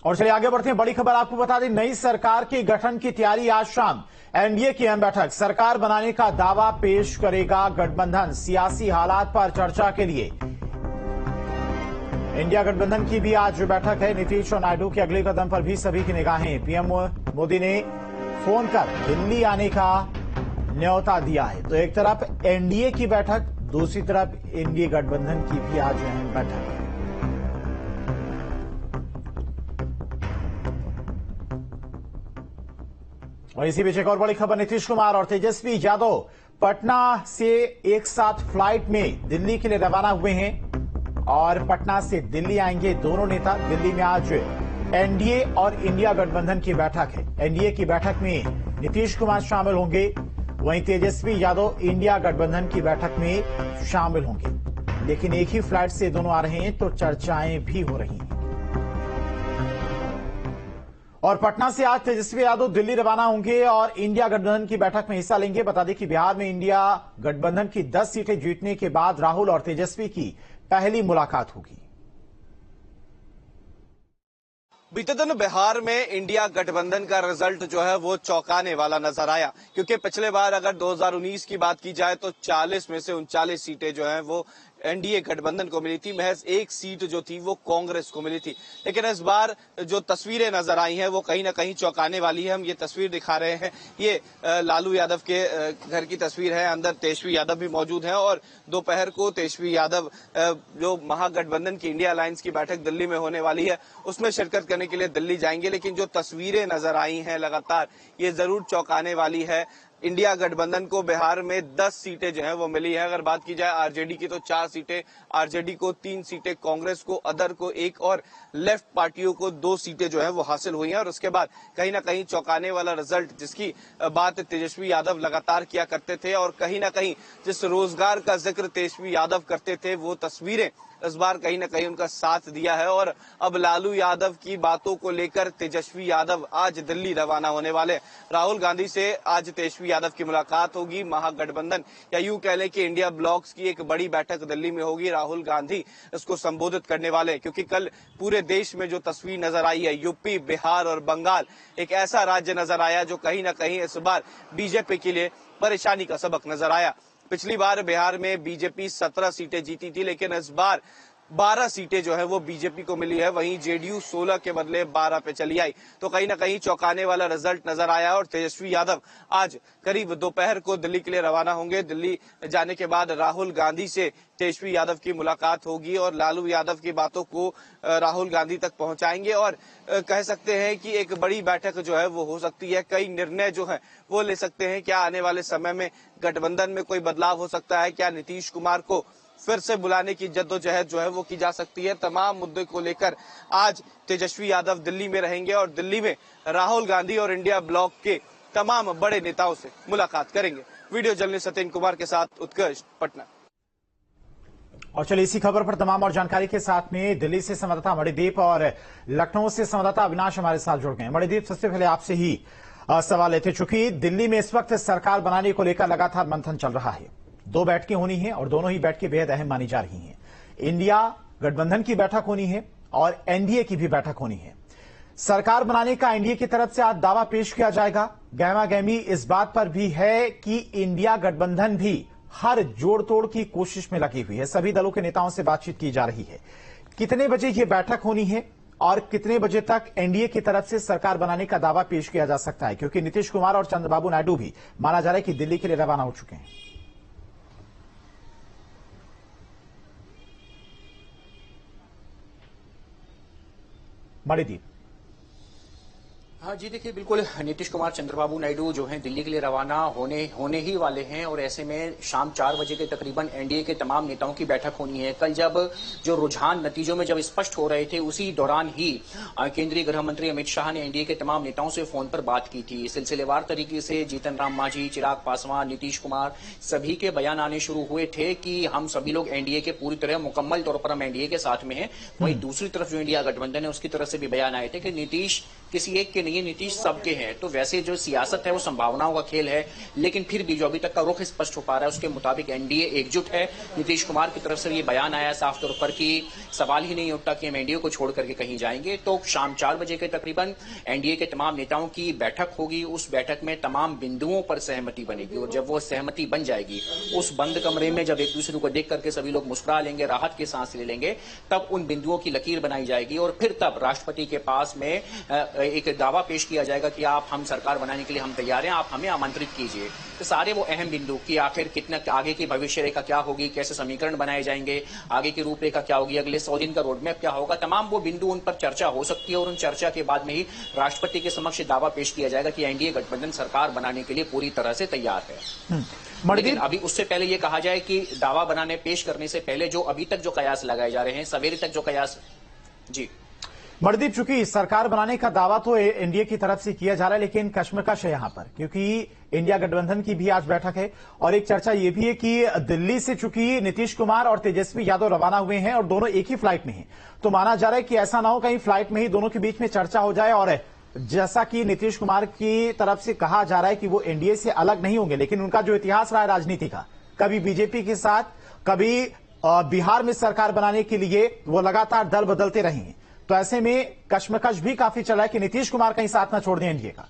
और चलिए आगे बढ़ते हैं। बड़ी खबर आपको बता दें, नई सरकार के गठन की तैयारी। आज शाम एनडीए की अहम बैठक, सरकार बनाने का दावा पेश करेगा गठबंधन। सियासी हालात पर चर्चा के लिए इंडिया गठबंधन की भी आज बैठक है। नीतीश और नायडू के अगले कदम पर भी सभी की निगाहें। पीएम मोदी ने फोन कर दिल्ली आने का न्योता दिया है। तो एक तरफ एनडीए की बैठक, दूसरी तरफ इंडिया गठबंधन की भी आज अहम बैठक है। और इसी बीच एक और बड़ी खबर, नीतीश कुमार और तेजस्वी यादव पटना से एक साथ फ्लाइट में दिल्ली के लिए रवाना हुए हैं और पटना से दिल्ली आएंगे दोनों नेता। दिल्ली में आज एनडीए और इंडिया गठबंधन की बैठक है। एनडीए की बैठक में नीतीश कुमार शामिल होंगे, वहीं तेजस्वी यादव इंडिया गठबंधन की बैठक में शामिल होंगे। लेकिन एक ही फ्लाइट से दोनों आ रहे हैं तो चर्चाएं भी हो रही हैं। और पटना से आज तेजस्वी यादव दिल्ली रवाना होंगे और इंडिया गठबंधन की बैठक में हिस्सा लेंगे। बता दें कि बिहार में इंडिया गठबंधन की 10 सीटें जीतने के बाद राहुल और तेजस्वी की पहली मुलाकात होगी। बीते दिन बिहार में इंडिया गठबंधन का रिजल्ट जो है वो चौंकाने वाला नजर आया, क्योंकि पिछले बार अगर 2019 की बात की जाए तो 40 में से 39 सीटें जो हैं वो एनडीए गठबंधन को मिली थी। महज एक सीट जो थी वो कांग्रेस को मिली थी। लेकिन इस बार जो तस्वीरें नजर आई हैं वो कहीं ना कहीं चौंकाने वाली है। हम ये तस्वीर दिखा रहे हैं, ये लालू यादव के घर की तस्वीर है। अंदर तेजस्वी यादव भी मौजूद हैं और दोपहर को तेजस्वी यादव जो महागठबंधन की इंडिया अलायंस की बैठक दिल्ली में होने वाली है उसमें शिरकत करने के लिए दिल्ली जाएंगे। लेकिन जो तस्वीरें नजर आई हैं लगातार, ये जरूर चौंकाने वाली है। इंडिया गठबंधन को बिहार में 10 सीटें जो है वो मिली है। अगर बात की जाए आरजेडी की तो 4 सीटें, आरजेडी को 3 सीटें, कांग्रेस को, अदर को 1 और लेफ्ट पार्टियों को 2 सीटें जो है वो हासिल हुई हैं। और उसके बाद कहीं ना कहीं चौंकाने वाला रिजल्ट, जिसकी बात तेजस्वी यादव लगातार किया करते थे और कहीं ना कहीं जिस रोजगार का जिक्र तेजस्वी यादव करते थे, वो तस्वीरें इस बार कहीं ना कहीं उनका साथ दिया है। और अब लालू यादव की बातों को लेकर तेजस्वी यादव आज दिल्ली रवाना होने वाले। राहुल गांधी से आज तेजस्वी यादव की मुलाकात होगी। महागठबंधन या यूं कह लें कि इंडिया ब्लॉक्स की एक बड़ी बैठक दिल्ली में होगी। राहुल गांधी इसको संबोधित करने वाले, क्योंकि कल पूरे देश में जो तस्वीर नजर आई है, यूपी, बिहार और बंगाल, एक ऐसा राज्य नजर आया जो कहीं ना कहीं इस बार बीजेपी के लिए परेशानी का सबक नजर आया। पिछली बार बिहार में बीजेपी 17 सीटें जीती थी, लेकिन इस बार 12 सीटें जो है वो बीजेपी को मिली है। वहीं जेडीयू 16 के बदले 12 पे चली आई। तो कहीं ना कहीं चौंकाने वाला रिजल्ट नजर आया और तेजस्वी यादव आज करीब दोपहर को दिल्ली के लिए रवाना होंगे। दिल्ली जाने के बाद राहुल गांधी से तेजस्वी यादव की मुलाकात होगी और लालू यादव की बातों को राहुल गांधी तक पहुंचाएंगे। और कह सकते हैं कि एक बड़ी बैठक जो है वो हो सकती है। कई निर्णय जो है वो ले सकते हैं। क्या आने वाले समय में गठबंधन में कोई बदलाव हो सकता है? क्या नीतीश कुमार को फिर से बुलाने की जद्दोजहद जो है वो की जा सकती है? तमाम मुद्दे को लेकर आज तेजस्वी यादव दिल्ली में रहेंगे और दिल्ली में राहुल गांधी और इंडिया ब्लॉक के तमाम बड़े नेताओं से मुलाकात करेंगे। वीडियो जर्नलिस्ट सत्येंद्र कुमार के साथ उत्कर्ष, पटना। और चलिए इसी खबर पर तमाम और जानकारी के साथ में दिल्ली से संवाददाता मणिदीप और लखनऊ से संवाददाता अविनाश हमारे साथ जुड़ गए। मणिदीप, सबसे पहले आपसे ही सवाल लेते, चूंकि दिल्ली में इस वक्त सरकार बनाने को लेकर लगातार मंथन चल रहा है, 2 बैठकें होनी हैं और दोनों ही बैठकें बेहद अहम मानी जा रही हैं। इंडिया गठबंधन की बैठक होनी है और एनडीए की भी बैठक होनी है। सरकार बनाने का एनडीए की तरफ से आज दावा पेश किया जाएगा। गहमा गहमी इस बात पर भी है कि इंडिया गठबंधन भी हर जोड़ तोड़ की कोशिश में लगी हुई है। सभी दलों के नेताओं से बातचीत की जा रही है। कितने बजे यह बैठक होनी है और कितने बजे तक एनडीए की तरफ से सरकार बनाने का दावा पेश किया जा सकता है? क्योंकि नीतीश कुमार और चंद्रबाबू नायडू भी माना जा रहा है कि दिल्ली के लिए रवाना हो चुके हैं। मणिदीप। हाँ जी, देखिए बिल्कुल नीतीश कुमार, चंद्रबाबू नायडू जो हैं दिल्ली के लिए रवाना होने ही वाले हैं और ऐसे में शाम 4 बजे के तकरीबन एनडीए के तमाम नेताओं की बैठक होनी है। कल जब जो रुझान नतीजों में जब स्पष्ट हो रहे थे, उसी दौरान ही केंद्रीय गृह मंत्री अमित शाह ने एनडीए के तमाम नेताओं से फोन पर बात की थी। सिलसिलेवार तरीके से जीतन राम मांझी, चिराग पासवान, नीतीश कुमार, सभी के बयान आने शुरू हुए थे कि हम सभी लोग एनडीए के पूरी तरह मुकम्मल तौर पर हम एनडीए के साथ में हैं। वहीं दूसरी तरफ जो इंडिया गठबंधन है उसकी तरफ से भी बयान आए थे कि नीतीश किसी एक के नहीं, जाएंगे नीतीश सबके हैं। तो वैसे जो सियासत है वो संभावनाओं का खेल है, लेकिन फिर भी जो अभी तक का रुख स्पष्ट हो पा रहा है उसके मुताबिक एनडीए एकजुट है। नीतीश कुमार की तरफ से ये बयान आया साफ तौर पर कि सवाल ही नहीं उठता कि हम एनडीए को छोड़ करके कहीं जाएंगे। तो शाम 4 बजे के तकरीबन एनडीए के तमाम नेताओं की बैठक होगी। उस बैठक में तमाम बिंदुओं पर सहमति बनेगी और जब वो सहमति बन जाएगी, उस बंद कमरे में जब एक दूसरे को देख करके सभी लोग मुस्कुरा लेंगे, राहत की सांस ले लेंगे, तब उन बिंदुओं की लकीर बनाई जाएगी और फिर तब राष्ट्रपति के पास में एक दावा पेश किया जाएगा कि आप हम सरकार बनाने के लिए हम तैयार हैं, आप हमें आमंत्रित कीजिए। तो सारे वो अहम बिंदु कि आखिर कितना आगे की भविष्य रेखा क्या होगी, कैसे समीकरण बनाए जाएंगे, आगे की रूपरेखा क्या होगी, अगले 100 दिन का रोडमैप क्या होगा, तमाम वो बिंदु उन पर चर्चा हो सकती है और उन चर्चा के बाद में ही राष्ट्रपति के समक्ष दावा पेश किया जाएगा कि एनडीए गठबंधन सरकार बनाने के लिए पूरी तरह से तैयार है। लेकिन अभी उससे पहले ये कहा जाए कि दावा बनाने पेश करने से पहले जो अभी तक जो कयास लगाए जा रहे हैं, सवेरे तक जो कयास जी मणिदीप, चूंकि सरकार बनाने का दावा तो एनडीए की तरफ से किया जा रहा है, लेकिन कश्मकश है यहां पर, क्योंकि इंडिया गठबंधन की भी आज बैठक है और एक चर्चा यह भी है कि दिल्ली से चूंकि नीतीश कुमार और तेजस्वी यादव रवाना हुए हैं और दोनों एक ही फ्लाइट में हैं, तो माना जा रहा है कि ऐसा ना हो कहीं फ्लाइट में ही दोनों के बीच में चर्चा हो जाए और जैसा कि नीतीश कुमार की तरफ से कहा जा रहा है कि वो एनडीए से अलग नहीं होंगे, लेकिन उनका जो इतिहास रहा है राजनीति का, कभी बीजेपी के साथ, कभी बिहार में सरकार बनाने के लिए वो लगातार दल बदलते रहे हैं। तो ऐसे में कश्मकश भी काफी चला है कि नीतीश कुमार कहीं साथ ना छोड़ दें एनडीए का।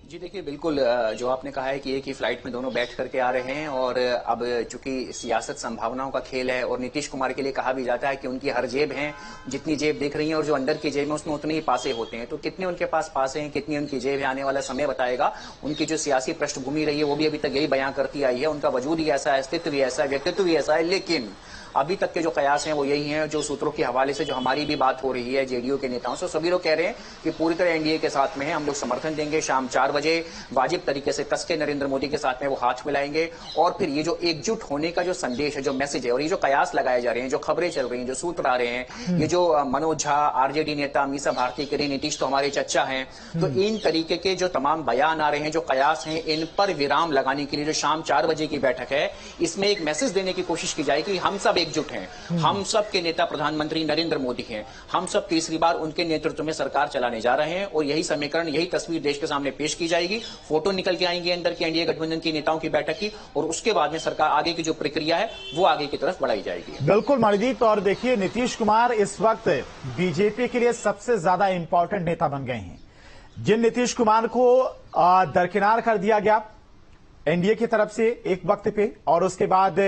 जी देखिए, बिल्कुल जो आपने कहा है कि एक ही फ्लाइट में दोनों बैठ करके आ रहे हैं और अब चूंकि सियासत संभावनाओं का खेल है और नीतीश कुमार के लिए कहा भी जाता है कि उनकी हर जेब है, जितनी जेब दिख रही है और जो अंदर की जेब है उसमें उतने ही पासे होते हैं। तो कितने उनके पास पासे हैं, कितनी उनकी जेब है, आने वाला समय बताएगा। उनकी जो सियासी पृष्ठभूमि रही है वो भी अभी तक यही बयां करती आई है, उनका वजूद ही ऐसा है, अस्तित्व भी ऐसा है, व्यक्तित्व भी ऐसा है। लेकिन अभी तक के जो कयास हैं वो यही हैं, जो सूत्रों के हवाले से जो हमारी भी बात हो रही है जेडीयू के नेताओं से, सभी लोग कह रहे हैं कि पूरी तरह एनडीए के साथ में है, हम लोग समर्थन देंगे। शाम 4 बजे वाजिब तरीके से कस के नरेंद्र मोदी के साथ में वो हाथ मिलाएंगे और फिर ये जो एकजुट होने का जो संदेश है, जो मैसेज है, और ये जो कयास लगाए जा रहे हैं, जो खबरें चल रही हैं, जो सूत्र आ रहे हैं, ये जो मनोज झा, आरजेडी नेता मीसा भारती के नीतीश तो हमारे चच्चा हैं, तो इन तरीके के जो तमाम बयान आ रहे हैं, जो कयास हैं, इन पर विराम लगाने के लिए जो शाम 4 बजे की बैठक है, इसमें एक मैसेज देने की कोशिश की जाए कि हम सब एकजुट हैं, हम सब के नेता प्रधानमंत्री नरेंद्र मोदी हैं, हम सब तीसरी बार उनके नेतृत्व में सरकार चलाने जा रहे हैं और यही समीकरण, यही तस्वीर देश के सामने पेश की जाएगी। फोटो निकल के आएंगे अंदर की एनडीए गठबंधन की नेताओं की बैठक की और उसके बाद में सरकार आगे की जो प्रक्रिया है वो आगे की तरफ बढ़ाई जाएगी। बिल्कुल मणिदीप, और देखिए नीतीश कुमार इस वक्त बीजेपी के लिए सबसे ज्यादा इंपॉर्टेंट नेता बन गए हैं। जिन नीतीश कुमार को दरकिनार कर दिया गया एनडीए की तरफ से एक वक्त पे, और उसके बाद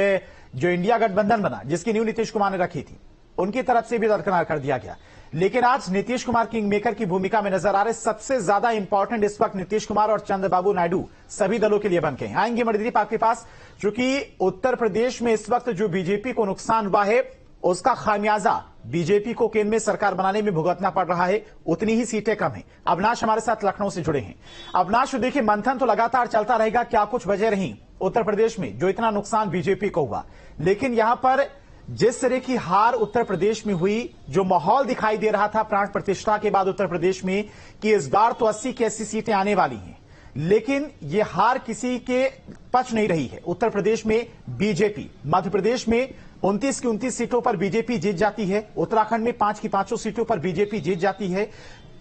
जो इंडिया गठबंधन बना जिसकी नींव नीतीश कुमार ने रखी थी, उनकी तरफ से भी दरकिनार कर दिया गया। लेकिन आज नीतीश कुमार किंग मेकर की भूमिका में नजर आ रहे सबसे ज्यादा इंपॉर्टेंट इस वक्त नीतीश कुमार और चंद्रबाबू नायडू सभी दलों के लिए बन गए। आएंगे मणिदीप आपके पास, क्योंकि उत्तर प्रदेश में इस वक्त जो बीजेपी को नुकसान हुआ है उसका खामियाजा बीजेपी को केंद्र में सरकार बनाने में भुगतना पड़ रहा है, उतनी ही सीटें कम हैं। अविनाश हमारे साथ लखनऊ से जुड़े हैं। अविनाश, देखिए मंथन तो लगातार चलता रहेगा, क्या कुछ वजह रही उत्तर प्रदेश में जो इतना नुकसान बीजेपी को हुआ, लेकिन यहां पर जिस तरह की हार उत्तर प्रदेश में हुई, जो माहौल दिखाई दे रहा था प्राण प्रतिष्ठा के बाद उत्तर प्रदेश में कि इस बार तो 80 की 80 सीटें आने वाली हैं, लेकिन यह हार किसी के पच नहीं रही है। उत्तर प्रदेश में बीजेपी, मध्य प्रदेश में 29 की 29 सीटों पर बीजेपी जीत जाती है, उत्तराखंड में 5 की 5 सीटों पर बीजेपी जीत जाती है।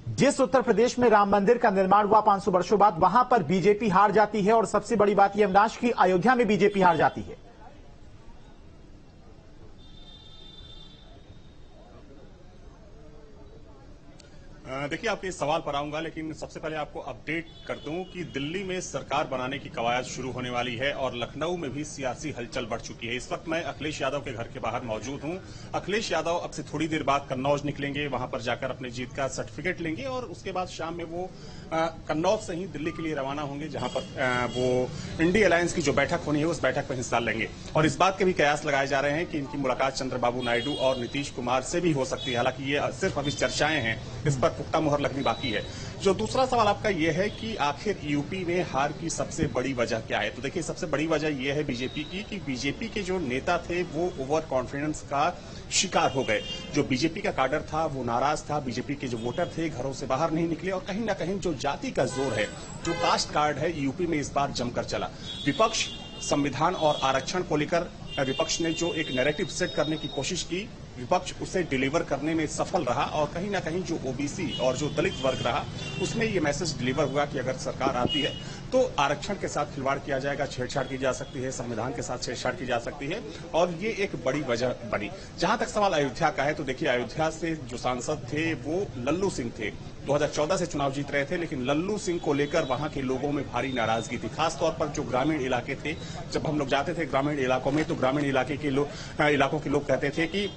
जिस उत्तर प्रदेश में राम मंदिर का निर्माण हुआ 500 वर्षों बाद, वहां पर बीजेपी हार जाती है, और सबसे बड़ी बात यह अविनाश की अयोध्या में बीजेपी हार जाती है। देखिए, आपके इस सवाल पर आऊंगा, लेकिन सबसे पहले आपको अपडेट कर दूं कि दिल्ली में सरकार बनाने की कवायद शुरू होने वाली है और लखनऊ में भी सियासी हलचल बढ़ चुकी है। इस वक्त मैं अखिलेश यादव के घर के बाहर मौजूद हूं। अखिलेश यादव अब से थोड़ी देर बाद कन्नौज निकलेंगे, वहां पर जाकर अपनी जीत का सर्टिफिकेट लेंगे और उसके बाद शाम में वो कन्नौज से ही दिल्ली के लिए रवाना होंगे, जहां पर वो इंडिया अलायंस की जो बैठक होनी है उस बैठक में हिस्सा लेंगे। और इस बात के भी कयास लगाए जा रहे हैं कि इनकी मुलाकात चंद्रबाबू नायडू और नीतीश कुमार से भी हो सकती है। हालांकि ये सिर्फ अभी चर्चाएं हैं, इस पर पुख्ता मुहर लगनी बाकी है। जो दूसरा सवाल आपका यह है कि आखिर यूपी में हार की सबसे बड़ी वजह क्या है, तो देखिए सबसे बड़ी वजह यह है बीजेपी की कि बीजेपी के जो नेता थे वो ओवर कॉन्फिडेंस का शिकार हो गए। जो बीजेपी का काडर था वो नाराज था, बीजेपी के जो वोटर थे घरों से बाहर नहीं निकले और कहीं ना कहीं जो जाति का जोर है, जो कास्ट कार्ड है, यूपी में इस बार जमकर चला। विपक्ष संविधान और आरक्षण को लेकर विपक्ष ने जो एक नैरेटिव सेट करने की कोशिश की विपक्ष उसे डिलीवर करने में सफल रहा और कहीं ना कहीं जो ओबीसी और जो दलित वर्ग रहा उसमें ये मैसेज डिलीवर हुआ कि अगर सरकार आती है तो आरक्षण के साथ खिलवाड़ किया जाएगा, छेड़छाड़ की जा सकती है, संविधान के साथ छेड़छाड़ की जा सकती है और ये एक बड़ी वजह बनी। जहां तक सवाल अयोध्या का है तो देखिए, अयोध्या से जो सांसद थे वो लल्लू सिंह थे। 2014 से चुनाव जीत रहे थे, लेकिन लल्लू सिंह को लेकर वहां के लोगों में भारी नाराजगी थी, खासतौर पर जो ग्रामीण इलाके थे। जब हम लोग जाते थे ग्रामीण इलाकों में तो ग्रामीण इलाकों के लोग कहते थे कि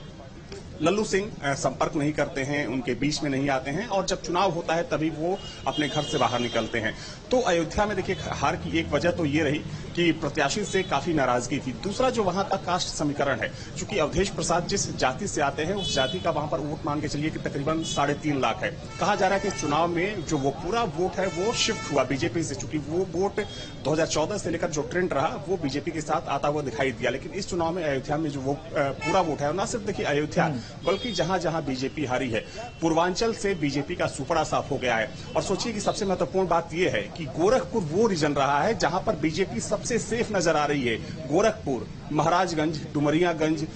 लल्लू सिंह संपर्क नहीं करते हैं, उनके बीच में नहीं आते हैं और जब चुनाव होता है तभी वो अपने घर से बाहर निकलते हैं। तो अयोध्या में देखिए, हार की एक वजह तो ये रही कि प्रत्याशी से काफी नाराजगी थी। दूसरा जो वहां का कास्ट समीकरण है, चूंकि अवधेश प्रसाद जिस जाति से आते हैं उस जाति का वहां पर वोट मान के चलिए कि तकरीबन 3.5 लाख है। कहा जा रहा है कि चुनाव में जो वो पूरा वोट है वो शिफ्ट हुआ बीजेपी से, चूंकि वो वोट 2014 से लेकर जो ट्रेंड रहा वो बीजेपी के साथ आता हुआ दिखाई दिया। लेकिन इस चुनाव में अयोध्या में जो वो पूरा वोट है, न सिर्फ देखिए अयोध्या बल्कि जहां जहां बीजेपी हारी है, पूर्वांचल से बीजेपी का सुपड़ा साफ हो गया है। और सोचिए कि सबसे महत्वपूर्ण बात यह है कि गोरखपुर वो रीजन रहा है जहां पर बीजेपी सबसे सेफ नजर आ रही है। गोरखपुर, महाराजगंज, डुमरियागंज,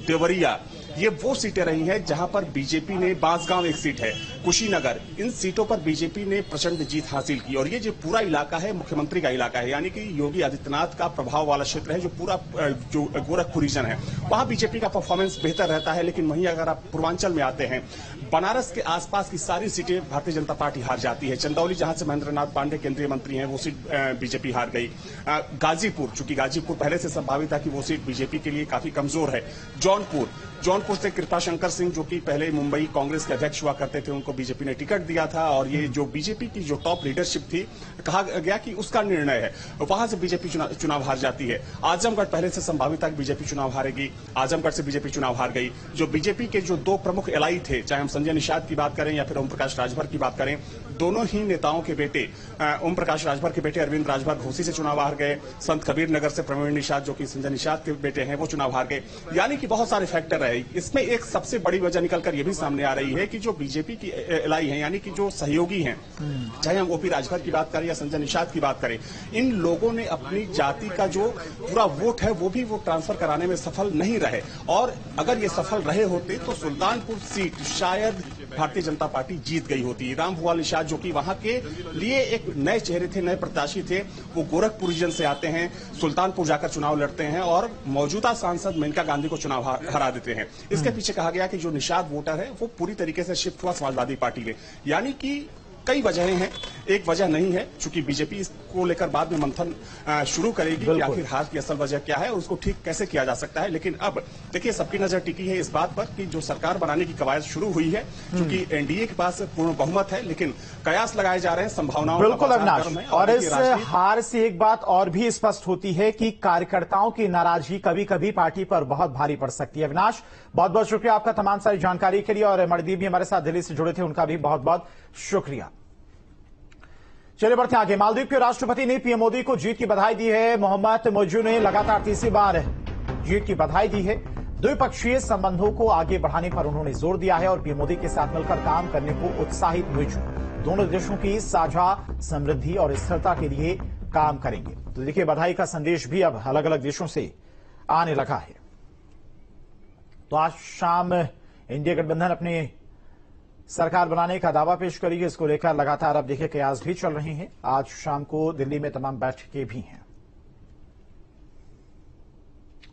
देवरिया, ये वो सीटें रही हैं जहां पर बीजेपी ने, बांसगांव एक सीट है, कुशीनगर, इन सीटों पर बीजेपी ने प्रचंड जीत हासिल की। और ये जो पूरा इलाका है मुख्यमंत्री का इलाका है, यानी कि योगी आदित्यनाथ का प्रभाव वाला क्षेत्र है। जो पूरा जो गोरखपुर रीजन है वहां बीजेपी का परफॉर्मेंस बेहतर रहता है। लेकिन वहीं अगर आप पूर्वांचल में आते हैं, बनारस के आसपास की सारी सीटें भारतीय जनता पार्टी हार जाती है। चंदौली, जहां से महेंद्रनाथ पांडे केंद्रीय मंत्री हैं, वो सीट बीजेपी हार गई। गाजीपुर, चूंकि गाजीपुर पहले से संभावित था कि वो सीट बीजेपी के लिए काफी कमजोर है। जौनपुर से कृपा शंकर सिंह, जो कि पहले मुंबई कांग्रेस के अध्यक्ष हुआ करते थे, उनको बीजेपी ने टिकट दिया था और ये जो बीजेपी की जो टॉप लीडरशिप थी, कहा गया कि उसका निर्णय है, वहां से बीजेपी चुनाव हार जाती है। आजमगढ़ पहले से संभावित था कि बीजेपी चुनाव हारेगी, आजमगढ़ से बीजेपी चुनाव हार गई। जो बीजेपी के जो 2 प्रमुख एलआई थे, चाहे हम संजय निषाद की बात करें या फिर ओम प्रकाश राजभर की बात करें, दोनों ही नेताओं के बेटे, ओम प्रकाश राजभर के बेटे अरविंद राजभर घोसी से चुनाव हार गए। संत कबीर नगर से प्रवीण निषाद, जो कि संजय निषाद के बेटे हैं, वो चुनाव हार गए। यानी कि बहुत सारे फैक्टर है। इसमें एक सबसे बड़ी वजह निकलकर यह भी सामने आ रही है कि जो बीजेपी की एलआई है, यानी कि जो सहयोगी हैं, चाहे हम ओपी राजभर की बात करें या संजय निषाद की बात करें, इन लोगों ने अपनी जाति का जो पूरा वोट है वो भी वो ट्रांसफर कराने में सफल नहीं रहे। और अगर ये सफल रहे होते तो सुल्तानपुर सीट शायद भारतीय जनता पार्टी जीत गई होती। रामभुआल निषाद, जो कि वहां के लिए एक नए चेहरे थे, नए प्रत्याशी थे, वो गोरखपुर रीजन से आते हैं, सुल्तानपुर जाकर चुनाव लड़ते हैं और मौजूदा सांसद मेनका गांधी को चुनाव हरा देते हैं। इसके पीछे कहा गया कि जो निषाद वोटर है वो पूरी तरीके से शिफ्ट हुआ समाजवादी पार्टी में। यानी कि कई वजहें हैं, एक वजह नहीं है, चूंकि बीजेपी इसको लेकर बाद में मंथन शुरू करेगी कि आखिर हार की असल वजह क्या है और उसको ठीक कैसे किया जा सकता है। लेकिन अब देखिए, सबकी नजर टिकी है इस बात पर कि जो सरकार बनाने की कवायद शुरू हुई है, क्योंकि एनडीए के पास पूर्ण बहुमत है, लेकिन कयास लगाए जा रहे हैं, संभावनाओं बिल्कुल अविनाश। और इस हार से एक बात और भी स्पष्ट होती है कि कार्यकर्ताओं की नाराजगी कभी कभी पार्टी पर बहुत भारी पड़ सकती है। अविनाश, बहुत बहुत शुक्रिया आपका तमाम सारी जानकारी के लिए, और मणिदीप भी हमारे साथ दिल्ली से जुड़े थे, उनका भी बहुत बहुत शुक्रिया। चलिए बढ़ते आगे। मालदीव के राष्ट्रपति ने पीएम मोदी को जीत की बधाई दी है। मोहम्मद मोइजू ने लगातार तीसरी बार जीत की बधाई दी है। द्विपक्षीय संबंधों को आगे बढ़ाने पर उन्होंने जोर दिया है और पीएम मोदी के साथ मिलकर काम करने को उत्साहित मोइजू दोनों देशों की साझा समृद्धि और स्थिरता के लिए काम करेंगे। तो देखिए, बधाई का संदेश भी अब अलग अलग देशों से आने लगा है। तो आज शाम इंडिया गठबंधन अपने सरकार बनाने का दावा पेश करेगी। इसको लेकर लगातार अब देखिए कयास भी चल रहे हैं। आज शाम को दिल्ली में तमाम बैठकें भी हैं।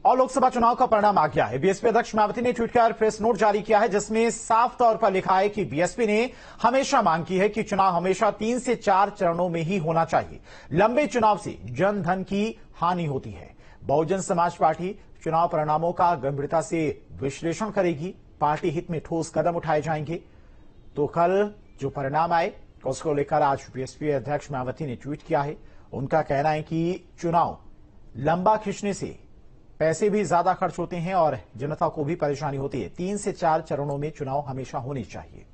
और लोकसभा चुनाव का परिणाम आ गया है। बीएसपी अध्यक्ष मायावती ने ट्वीट कर प्रेस नोट जारी किया है, जिसमें साफ तौर पर लिखा है कि बीएसपी ने हमेशा मांग की है कि चुनाव हमेशा 3 से 4 चरणों में ही होना चाहिए। लंबे चुनाव से जन धन की हानि होती है। बहुजन समाज पार्टी चुनाव परिणामों का गंभीरता से विश्लेषण करेगी। पार्टी हित में ठोस कदम उठाए जाएंगे। तो कल जो परिणाम आए उसको लेकर आज बीएसपी अध्यक्ष मायावती ने ट्वीट किया है। उनका कहना है कि चुनाव लंबा खींचने से पैसे भी ज्यादा खर्च होते हैं और जनता को भी परेशानी होती है। 3 से 4 चरणों में चुनाव हमेशा होने चाहिए।